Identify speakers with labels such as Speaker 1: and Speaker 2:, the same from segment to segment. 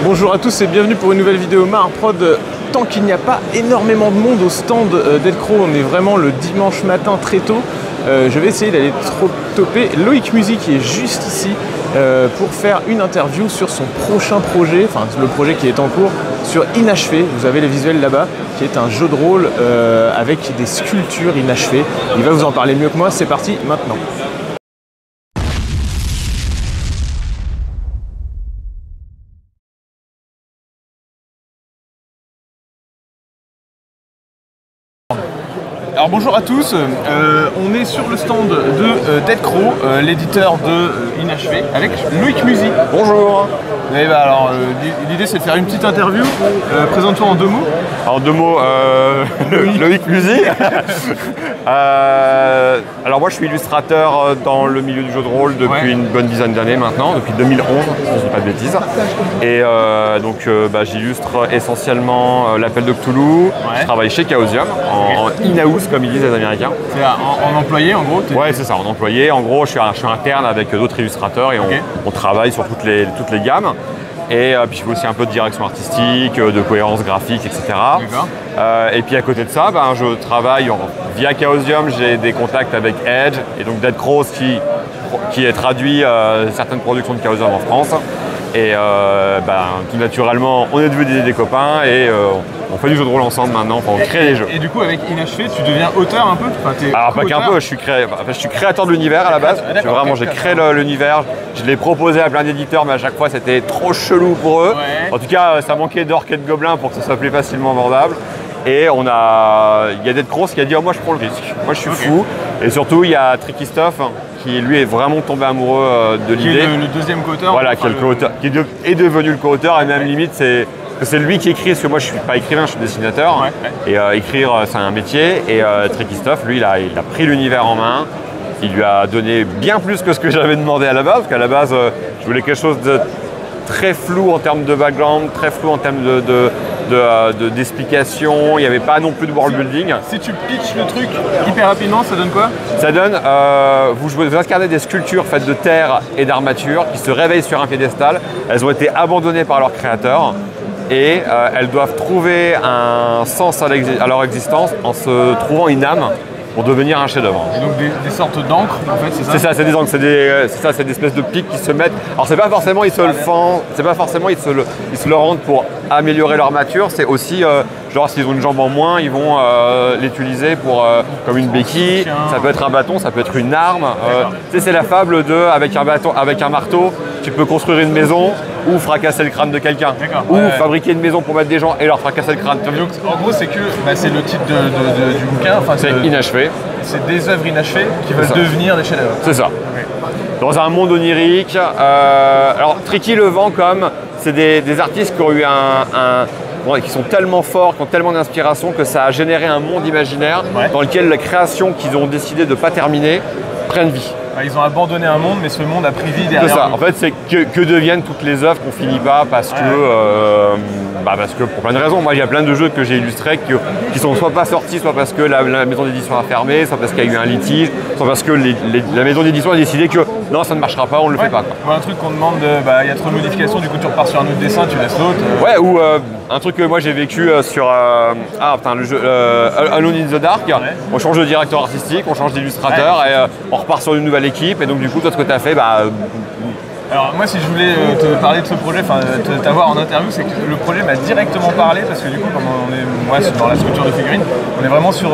Speaker 1: Bonjour à tous et bienvenue pour une nouvelle vidéo Maharprod. Tant qu'il n'y a pas énormément de monde au stand d'Elcro, on est vraiment le dimanche matin très tôt. Je vais essayer d'aller toper Loïc Musi qui est juste ici pour faire une interview sur son prochain projet, enfin le projet qui est en cours, sur Inachevé. Vous avez les visuels là-bas, qui est un jeu de rôle avec des sculptures inachevées. Il va vous en parler mieux que moi, c'est parti maintenant. Alors bonjour à tous, on est sur le stand de d'Elcro, l'éditeur de Inachevé, avec Loïc Musi. Bonjour. Et bah alors l'idée c'est de faire une petite interview. Présente-toi en deux mots.
Speaker 2: En deux mots, Loïc Musi. Alors moi je suis illustrateur dans le milieu du jeu de rôle depuis une bonne dizaine d'années maintenant, depuis 2011 si je dis pas de bêtises. Et donc j'illustre essentiellement l'Appel de Cthulhu. Je travaille chez Chaosium en in-house comme ils disent les Américains.
Speaker 1: C'est en employé en gros?
Speaker 2: Ouais c'est ça, en employé. En gros je suis interne avec d'autres illustrateurs et on travaille sur toutes les gammes. Et puis je fais aussi un peu de direction artistique, de cohérence graphique, etc. Et puis à côté de ça, je travaille via Chaosium, j'ai des contacts avec Edge et donc Dead Cross qui est traduit certaines productions de Chaosium en France. Et tout naturellement, on est devenus des copains et on fait du jeu de rôle ensemble maintenant, on crée des jeux.
Speaker 1: Et du coup, avec Inachevé, tu deviens auteur un peu?
Speaker 2: Alors pas qu'un peu, je suis créateur de l'univers à la base. J'ai créé l'univers, je l'ai proposé à plein d'éditeurs, mais à chaque fois c'était trop chelou pour eux. Ouais. En tout cas, ça manquait d'orques et de gobelins pour que ce soit plus facilement vendable. Et il y a Dead Cross qui a dit oh, moi je prends le risque, moi je suis fou. Et surtout il y a Tricky Stuff qui lui est vraiment tombé amoureux de l'idée.
Speaker 1: Qui est le deuxième co-auteur.
Speaker 2: Voilà, qui est devenu le co-auteur et même limite c'est lui qui écrit, parce que moi je suis pas écrivain, je suis dessinateur. Et écrire c'est un métier. Et Tricky Stuff, lui il a pris l'univers en main. Il lui a donné bien plus que ce que j'avais demandé à la base, parce qu'à la base je voulais quelque chose de très flou en termes de background, très flou en termes d'explication, il n'y avait pas non plus de world building.
Speaker 1: Si tu pitches le truc hyper rapidement, ça donne quoi?
Speaker 2: Ça donne, vous incarnez des sculptures faites de terre et d'armature qui se réveillent sur un piédestal. Elles ont été abandonnées par leur créateur et elles doivent trouver un sens à leur existence en se trouvant une âme pour devenir un chef-d'œuvre.
Speaker 1: Et donc des sortes d'encre en fait, c'est ça?
Speaker 2: C'est ça, c'est des encres, c'est des espèces de pics qui se mettent. Alors c'est pas forcément ils se le font, c'est pas forcément ils se le rendent pour améliorer leur mature, c'est aussi genre s'ils ont une jambe en moins, ils vont l'utiliser pour comme une béquille, ça peut être un bâton, ça peut être une arme. Tu sais, c'est la fable de avec un marteau, tu peux construire une maison ou fracasser le crâne de quelqu'un, ou fabriquer une maison pour mettre des gens et leur fracasser le crâne.
Speaker 1: Donc en gros c'est que c'est le titre du bouquin,
Speaker 2: c'est Inachevé.
Speaker 1: C'est des œuvres inachevées qui veulent devenir des chefs-d'œuvre.
Speaker 2: C'est ça. Dans un monde onirique. Alors Tricky le vend comme c'est des artistes qui ont eu qui sont tellement forts, qui ont tellement d'inspiration que ça a généré un monde imaginaire dans lequel la création qu'ils ont décidé de ne pas terminer prenne vie.
Speaker 1: Ils ont abandonné un monde, mais ce monde a pris vie derrière.
Speaker 2: C'est ça. En fait, c'est que deviennent toutes les œuvres qu'on finit pas parce que pour plein de raisons. Moi, il y a plein de jeux que j'ai illustrés qui sont soit pas sortis, soit parce que la maison d'édition a fermé, soit parce qu'il y a eu un litige, soit parce que la maison d'édition a décidé que non, ça ne marchera pas, on ne le fait pas.
Speaker 1: Ou un truc qu'on demande, il y a trop de modifications, du coup tu repars sur un autre dessin, tu laisses l'autre.
Speaker 2: Ouais, ou un truc que moi j'ai vécu sur le jeu Alone in the Dark. On change de directeur artistique, on change d'illustrateur et on repart sur une nouvelle équipe. Et donc du coup, toi, ce que tu as fait,
Speaker 1: alors moi, si je voulais te parler de ce projet, t'avoir en interview, c'est que le projet m'a directement parlé parce que du coup, comme on est dans la structure de figurines, on est vraiment sur,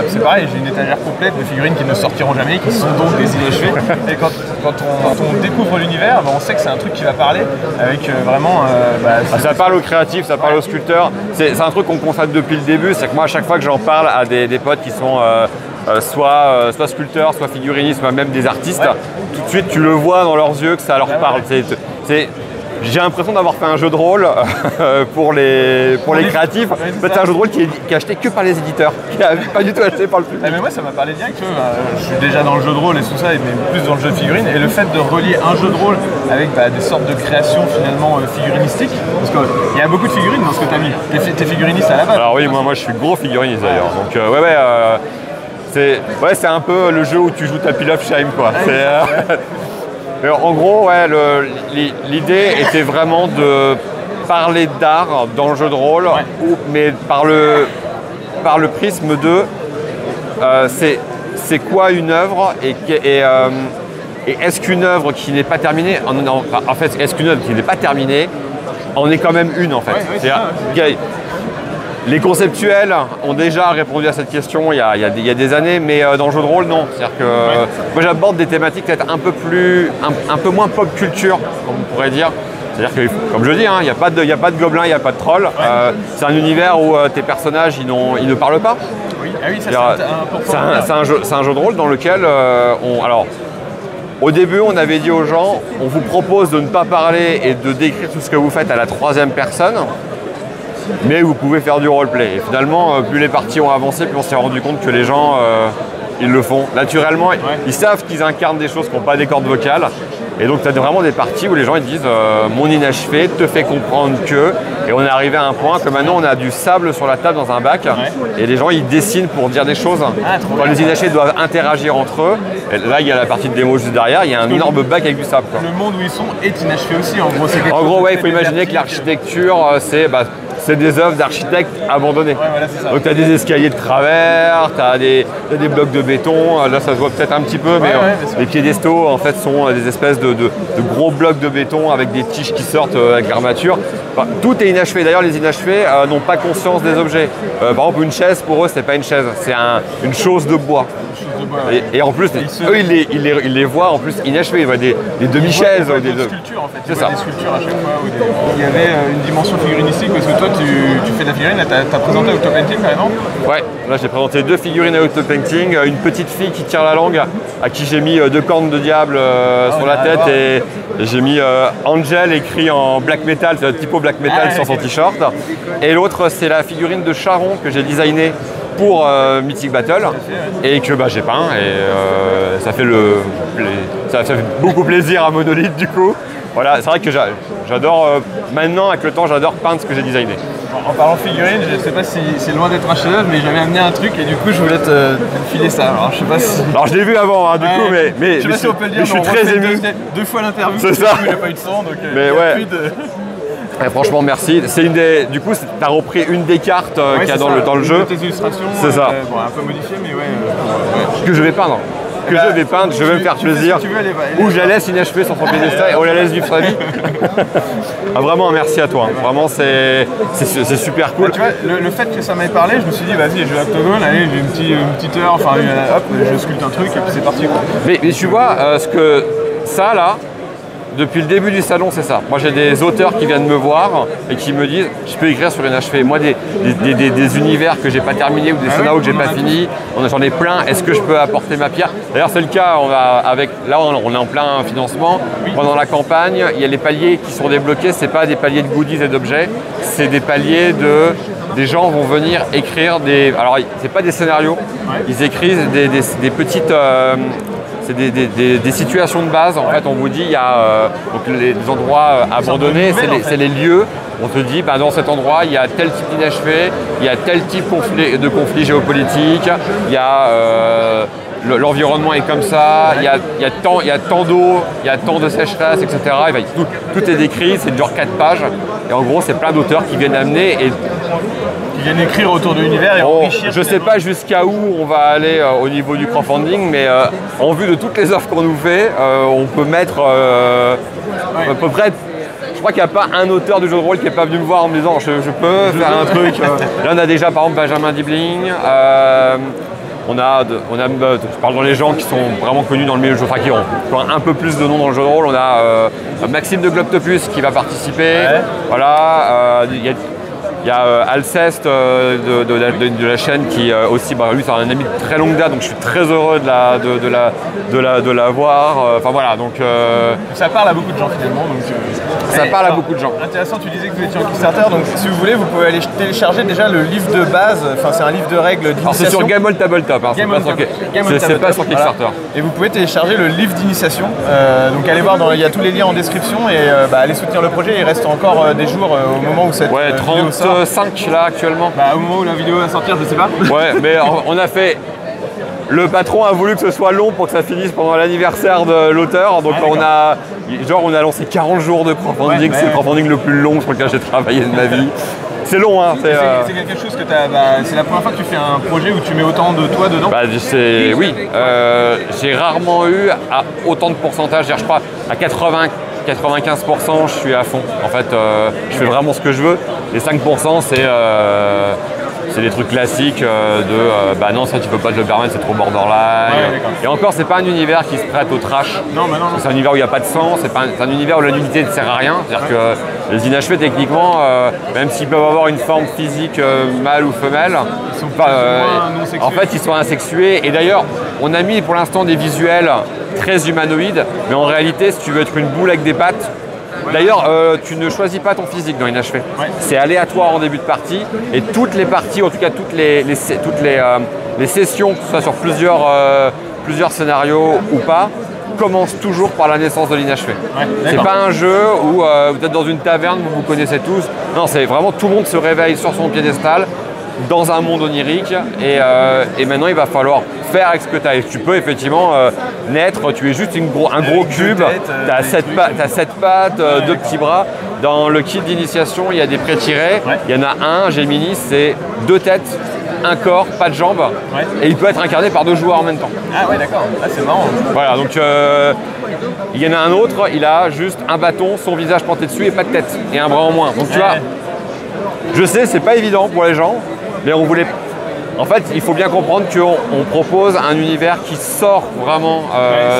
Speaker 1: c'est pareil, j'ai une étagère complète de figurines qui ne sortiront jamais, qui sont donc des inachevées. Et quand on découvre l'univers, on sait que c'est un truc qui va parler avec vraiment.
Speaker 2: Ça parle aux créatifs, ça parle aux sculpteurs. C'est un truc qu'on constate depuis le début, c'est que moi, à chaque fois que j'en parle à des potes qui sont soit sculpteurs, soit figurinistes, soit même des artistes, tout de suite tu le vois dans leurs yeux que ça leur parle. J'ai l'impression d'avoir fait un jeu de rôle pour les créatifs. En fait, c'est un jeu de rôle qui est acheté que par les éditeurs, qui n'est pas du tout acheté par le public.
Speaker 1: Mais moi, ça m'a parlé direct. Je suis déjà dans le jeu de rôle et tout ça, mais plus dans le jeu de figurines. Et le fait de relier un jeu de rôle avec des sortes de créations finalement figurinistiques, parce qu'il y a beaucoup de figurines dans ce que tu as mis. T'es figuriniste à la base.
Speaker 2: Alors oui, moi je suis gros figuriniste d'ailleurs. Donc c'est un peu le jeu où tu joues ta Pile of Shame, quoi. En gros, l'idée était vraiment parler d'art dans le jeu de rôle, mais par le prisme de c'est quoi une œuvre et est-ce qu'une œuvre qui n'est pas terminée, en fait, est-ce qu'une œuvre qui n'est pas terminée en est quand même une en fait. Les conceptuels ont déjà répondu à cette question il y a des années, mais dans le jeu de rôle, non. C'est-à-dire que moi j'aborde des thématiques peut-être un peu moins pop culture, comme on pourrait dire. C'est-à-dire que, comme je dis, il n'y a pas de gobelins, il n'y a pas de trolls. C'est un univers où tes personnages, ils ne parlent pas.
Speaker 1: Oui, ça c'est important.
Speaker 2: C'est un jeu de rôle dans lequel alors, au début, on avait dit aux gens, on vous propose de ne pas parler et de décrire tout ce que vous faites à la troisième personne, mais vous pouvez faire du roleplay. Et finalement, plus les parties ont avancé, plus on s'est rendu compte que les gens, ils le font naturellement. Ils savent qu'ils incarnent des choses qui n'ont pas des cordes vocales. Et donc, tu as vraiment des parties où les gens ils disent mon inachevé te fait comprendre que. Et on est arrivé à un point que maintenant, on a du sable sur la table dans un bac. Et les gens, ils dessinent pour dire des choses. Quand les inachevés doivent interagir entre eux, et là, il y a la partie de démo juste derrière. Il y a un énorme bac avec du sable.
Speaker 1: Le monde où ils sont est inachevé aussi.
Speaker 2: En gros, il faut imaginer que l'architecture, c'est des œuvres d'architectes abandonnées. Donc tu as des escaliers de travers, tu as des blocs de béton, là ça se voit peut-être un petit peu, mais les piédestaux en fait sont des espèces de gros blocs de béton avec des tiges qui sortent avec l'armature. Enfin, tout est inachevé, d'ailleurs les inachevés n'ont pas conscience des objets. Par exemple une chaise pour eux c'est pas une chaise, c'est une chose de bois. Et en plus, eux ils les voient en plus inachevés, ils voient des demi-chaises.
Speaker 1: Des sculptures en fait, des sculptures à chaque fois. Il y avait une dimension figuristique parce que toi tu fais de la figurine, tu as présenté Autopainting par exemple.
Speaker 2: Ouais, là j'ai présenté 2 figurines à Autopainting, une petite fille qui tire la langue, à qui j'ai mis 2 cornes de diable sur la tête et j'ai mis Angel écrit en black metal, c'est un typo black metal sur son t-shirt. Et l'autre c'est la figurine de Charon que j'ai designée pour Mythic Battle et que j'ai peint et ça fait beaucoup plaisir à Monolith du coup. Voilà, c'est vrai que j'adore, maintenant avec le temps, j'adore peindre ce que j'ai designé.
Speaker 1: En parlant figurine, je ne sais pas si c'est loin d'être un chef-d'œuvre, mais j'avais amené un truc et du coup je voulais te filer ça. Alors je sais pas si.
Speaker 2: Alors je l'ai vu avant, du coup, mais
Speaker 1: je sais pas si on peut le dire,
Speaker 2: je suis très ému.
Speaker 1: 2 fois l'interview,
Speaker 2: c'est ça.
Speaker 1: Il n'y a pas eu de sang, donc
Speaker 2: mais ouais. Et franchement, merci. C'est du coup, tu as repris une des cartes qu'il y a dans le jeu.
Speaker 1: Tes illustrations.
Speaker 2: C'est ça.
Speaker 1: Un peu modifié, mais ouais.
Speaker 2: Que je vais peindre. Je vais me faire plaisir. Ou je la laisse inachevée sur son piédestal et on la laisse vivre sa vie. Vraiment, merci à toi. Vraiment, c'est super cool.
Speaker 1: Tu vois, le fait que ça m'ait parlé, je me suis dit, vas-y, je vais à Octogone, allez, j'ai une petite heure, enfin, hop, je sculpte un truc et puis c'est parti. Quoi.
Speaker 2: Mais tu vois, ça là, depuis le début du salon, c'est ça. Moi, j'ai des auteurs qui viennent me voir et qui me disent je peux écrire sur inachevé. Moi, des univers que j'ai pas terminés ou des scénarios que j'ai pas finis, j'en ai plein. Est-ce que je peux apporter ma pierre? D'ailleurs, c'est le cas. Là, on est en plein financement. Pendant la campagne, il y a les paliers qui sont débloqués. C'est pas des paliers de goodies et d'objets. C'est des paliers des gens vont venir écrire Alors, c'est pas des scénarios. Ils écrivent des petites. C'est des situations de base. En fait, on vous dit, il y a donc les endroits abandonnés, c'est les lieux. On te dit, dans cet endroit, il y a tel type d'inachevé, il y a tel type de conflit géopolitique, il y a l'environnement est comme ça, il y a tant d'eau, il y a tant de sécheresse, etc. Tout est décrit, c'est genre 4 pages. Et en gros, c'est plein d'auteurs qui viennent amener
Speaker 1: qui viennent écrire autour de l'univers et enrichir.
Speaker 2: Je ne sais pas jusqu'à où on va aller au niveau du crowdfunding, mais en vue de toutes les offres qu'on nous fait, on peut mettre à peu près. Je crois qu'il n'y a pas un auteur de jeu de rôle qui n'est pas venu me voir en me disant je peux faire un truc. Là, on a déjà par exemple Benjamin Dibling. Je parle dans les gens qui sont vraiment connus dans le milieu du jeu, qui ont un peu plus de noms dans le jeu de rôle. On a Maxime de Globtopus qui va participer. Voilà. Il y a Alceste de la chaîne qui aussi, lui c'est un ami de très longue date, donc je suis très heureux de la voir. Enfin voilà, donc
Speaker 1: ça parle à beaucoup de gens finalement.
Speaker 2: Ça parle à beaucoup de gens.
Speaker 1: Intéressant, tu disais que vous étiez en Kickstarter, donc si vous voulez, vous pouvez aller télécharger déjà le livre de base. Enfin, c'est un livre de règles d'initiation.
Speaker 2: C'est sur Game On Tabletop, c'est pas sur Kickstarter.
Speaker 1: Voilà. Et vous pouvez télécharger le livre d'initiation. Donc allez voir, il y a tous les liens en description et allez soutenir le projet. Il reste encore des jours au moment où cette vidéo sort.
Speaker 2: 35 là actuellement.
Speaker 1: Au moment où la vidéo va sortir, je sais pas.
Speaker 2: Ouais, mais on a fait le patron a voulu que ce soit long pour que ça finisse pendant l'anniversaire de l'auteur. Donc on a lancé 40 jours de crowdfunding. C'est le crowdfunding le plus long sur lequel j'ai travaillé de ma vie. C'est long, hein.
Speaker 1: C'est quelque chose que c'est la première fois que tu fais un projet où tu mets autant de toi dedans?
Speaker 2: Oui. J'ai rarement eu à autant de pourcentage. Je crois à 95%, je suis à fond. En fait, je fais vraiment ce que je veux. Les 5%, c'est des trucs classiques non, ça tu peux pas te le permettre, c'est trop borderline. Et encore, c'est pas un univers qui se prête au trash. Non. C'est un univers où il n'y a pas de sang, c'est un univers où la nudité ne sert à rien. C'est-à-dire que les inachevés, techniquement, même s'ils peuvent avoir une forme physique mâle ou femelle, en fait, ils sont asexués. Et d'ailleurs, on a mis pour l'instant des visuels très humanoïdes, mais en réalité, si tu veux être une boule avec des pattes, d'ailleurs, tu ne choisis pas ton physique dans Inachevé. C'est aléatoire en début de partie et toutes les parties, en tout cas toutes les sessions, que ce soit sur plusieurs scénarios ou pas, commencent toujours par la naissance de l'inachevé. C'est pas un jeu où vous êtes dans une taverne, vous vous connaissez tous. Non, c'est vraiment tout le monde se réveille sur son piédestal dans un monde onirique et maintenant il va falloir faire avec ce que tu as. Et tu peux effectivement naître, tu es juste un gros cube, tu as 7 pattes, 2 petits bras. Dans le kit d'initiation, il y a des pré-tirés, il y en a un, Gemini, c'est 2 têtes, un corps, pas de jambes, et il peut être incarné par 2 joueurs en même temps.
Speaker 1: Ah ouais, d'accord, c'est marrant.
Speaker 2: Voilà, donc il y en a un autre, il a juste un bâton, son visage planté dessus et pas de tête, et un bras en moins. Donc tu vois, je sais, c'est pas évident pour les gens, mais on voulait. En fait, il faut bien comprendre qu'on propose un univers qui sort vraiment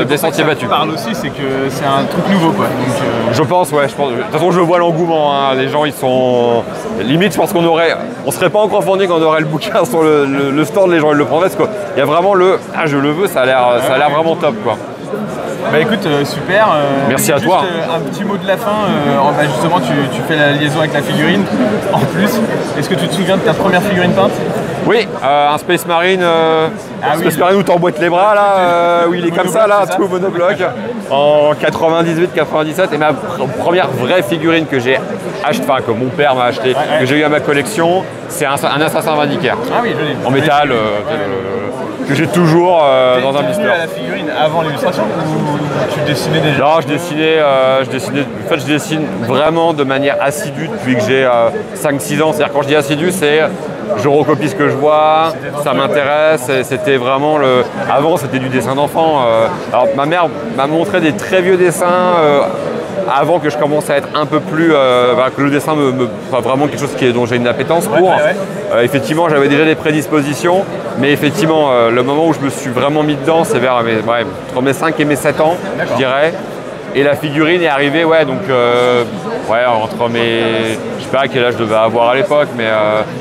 Speaker 2: des sentiers battus.
Speaker 1: Ce qui parle aussi, c'est que c'est un truc nouveau, quoi. Donc,
Speaker 2: Je pense. De toute façon, je vois l'engouement. Hein. Les gens, ils sont. Limite, je pense on serait pas en crowdfunding, on aurait le bouquin sur le stand, les gens ils le prendraient. Parce qu'il y a vraiment ah, je le veux, ça a l'air vraiment top, quoi.
Speaker 1: Bah écoute, super.
Speaker 2: Merci à toi.
Speaker 1: Un petit mot de la fin. Justement, tu fais la liaison avec la figurine. En plus, est-ce que tu te souviens de ta première figurine peinte?
Speaker 2: Oui, un Space Marine, Marine où t'emboîtes les bras là, où il est comme ça là, tout monobloc, en 98-97. Et ma première vraie figurine que j'ai achetée, que mon père m'a acheté, que j'ai eu à ma collection, c'est un assassin vindicaire.
Speaker 1: Ah oui, joli.
Speaker 2: En métal, que j'ai toujours dans un blister.
Speaker 1: Tu à la figurine avant l'illustration ou tu dessinais déjà?
Speaker 2: Non, je dessine vraiment de manière assidue depuis que j'ai 5-6 ans. C'est-à-dire quand je dis assidu, c'est je recopie ce que je vois, ça m'intéresse. C'était vraiment Avant, c'était du dessin d'enfant. Alors ma mère m'a montré des très vieux dessins avant que je commence à être un peu plus, que le dessin soit vraiment quelque chose dont j'ai une appétence pour. Effectivement, j'avais déjà des prédispositions, mais effectivement, le moment où je me suis vraiment mis dedans, c'est entre mes 5 et mes 7 ans, je dirais. Et la figurine est arrivée, entre mes... Je sais pas quel âge je devais avoir à l'époque, mais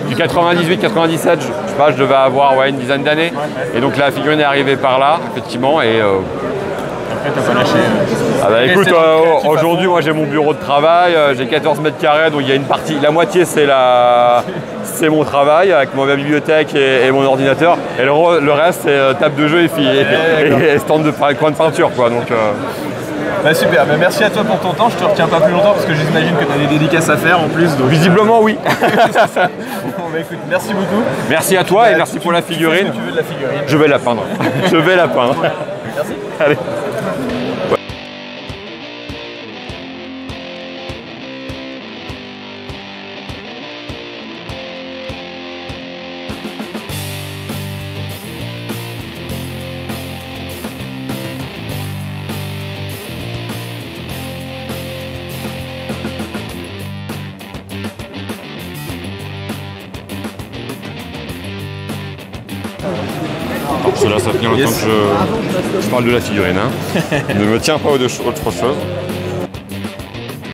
Speaker 2: du 98-97, je devais avoir une dizaine d'années. Et donc la figurine est arrivée par là, effectivement, et...
Speaker 1: Après, t'as pas lâché.
Speaker 2: Écoute, aujourd'hui, moi j'ai mon bureau de travail, j'ai 14 mètres carrés, donc il y a une partie, la moitié c'est mon travail avec ma bibliothèque et mon ordinateur, et le reste c'est table de jeu et stand de coin de peinture, quoi. Donc,
Speaker 1: super, merci à toi pour ton temps, je te retiens pas plus longtemps parce que j'imagine que tu as des dédicaces à faire en plus. Donc...
Speaker 2: Visiblement oui.
Speaker 1: Écoute, merci beaucoup.
Speaker 2: Merci à toi et merci pour la figurine.
Speaker 1: Tu veux de la figurine.
Speaker 2: Je vais la peindre. Je vais la peindre.
Speaker 1: Merci.
Speaker 2: Allez. Là, ça fait longtemps que je parle de la figurine. Ne me tiens pas autre chose.